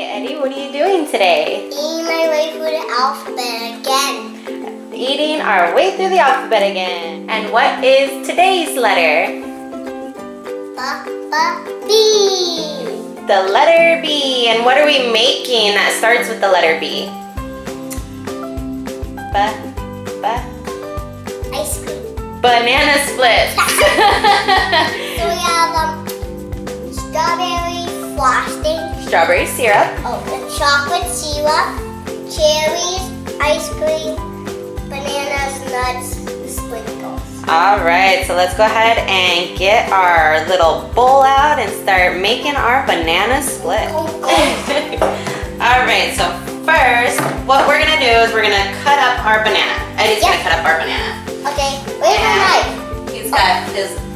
Eddie, what are you doing today? Eating my way through the alphabet again. Eating our way through the alphabet again. And what is today's letter? B. The letter B. And what are we making that starts with the letter B? Ice cream. Banana splits. So we have strawberry frosting. Strawberry syrup. Oh, the chocolate syrup, cherries, ice cream, bananas, nuts, sprinkles. All right, so let's go ahead and get our little bowl out and start making our banana split. All right, so first, what we're gonna do is we're gonna cut up our banana. Eddie's gonna cut up our banana. Okay, where's the knife? He's got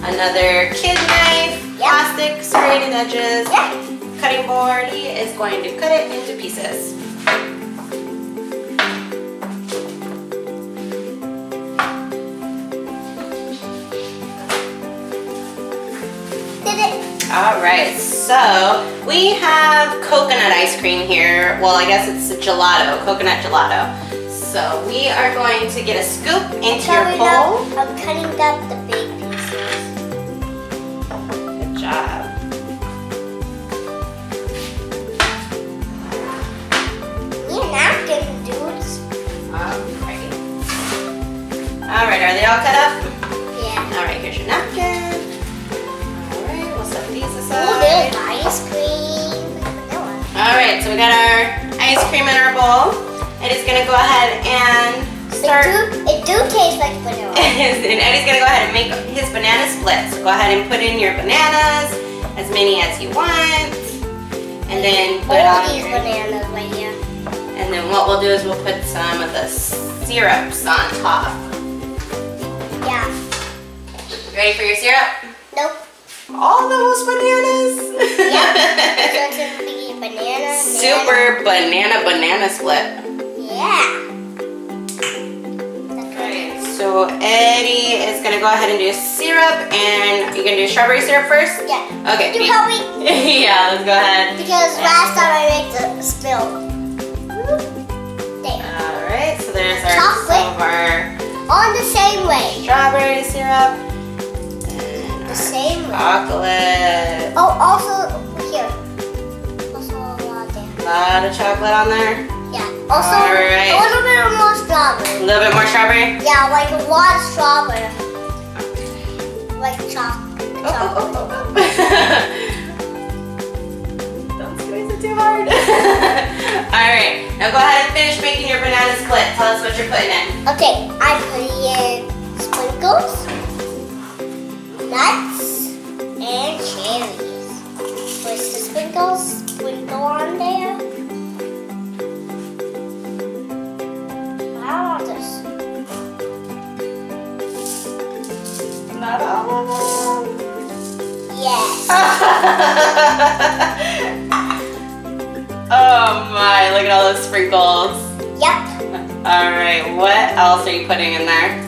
another kid knife, plastic, serrated edges, cutting board. He is going to cut it into pieces. All right, so we have coconut ice cream here. Well, I guess it's gelato, coconut gelato. So we are going to get a scoop into your bowl. I'm cutting up the big pieces. Good job. Need a napkin, dudes. All right, are they all cut up? Yeah. All right, here's your napkin. Oh, there's ice cream. All right, so we got our ice cream in our bowl. Eddie's gonna go ahead and start. It do taste like vanilla. And Eddie's gonna go ahead and make his banana split. So go ahead and put in your bananas, as many as you want, and then put all on these bananas right here. And then what we'll do is we'll put some of the syrups on top. Yeah. Ready for your syrup? Nope. All those bananas? Yeah. So it's a banana. Super banana split. Yeah. Alright, so Eddie is gonna go ahead and do syrup, and you're gonna do strawberry syrup first? Yeah. Okay. You help me? Yeah, let's go ahead. Because last time I made the spill. There. Alright, so there's our Chocolate. some of our On the same way. strawberry syrup. The same way. Chocolate. Oh, also here. Also a lot there. A lot of chocolate on there. Yeah. Also Alright. a little bit more strawberry. A little bit more strawberry? Yeah, like a lot of strawberry. Like chocolate. Don't squeeze it too hard. Alright, now go ahead and finish making your banana split. Tell us what you're putting in. Okay, I'm putting in sprinkles, nuts, and cherries. Where's the sprinkles? Sprinkle on there. How about this? Not all of them. Yes. Oh my, look at all those sprinkles. Yep. Alright, what else are you putting in there?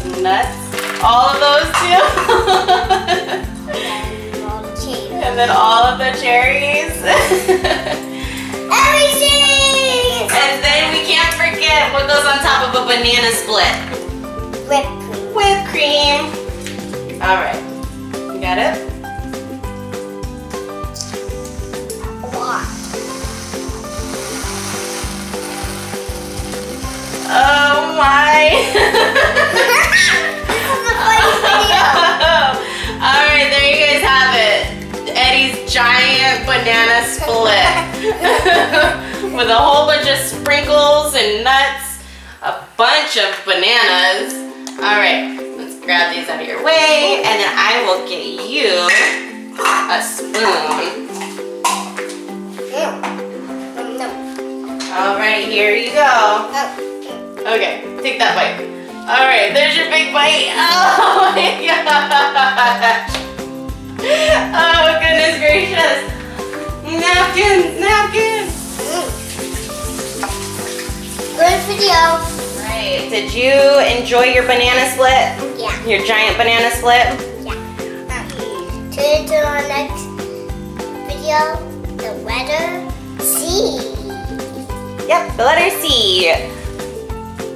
Some nuts. All of those too? And then all of the cherries. Everything! And then we can't forget what goes on top of a banana split. Whipped cream. Whipped cream. Alright, you got it? A lot. Oh my! This is a funny video. Alright, there you guys have it. Eddie's giant banana split. With a whole bunch of sprinkles and nuts. A bunch of bananas. Alright, let's grab these out of your way. And then I will get you a spoon. Alright, here you go. Okay, take that bite. Alright, there's your big bite. Oh my gosh. Oh goodness gracious. Napkins, napkins. Good video. Right, did you enjoy your banana split? Yeah. Your giant banana split? Yeah. Tune into our next video, the letter C. Yep, the letter C.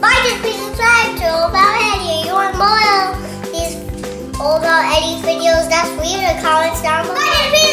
Bye, just please subscribe to All About Eddie. If you want more of these All About Eddie videos, that's for you in the comments down below. Bye,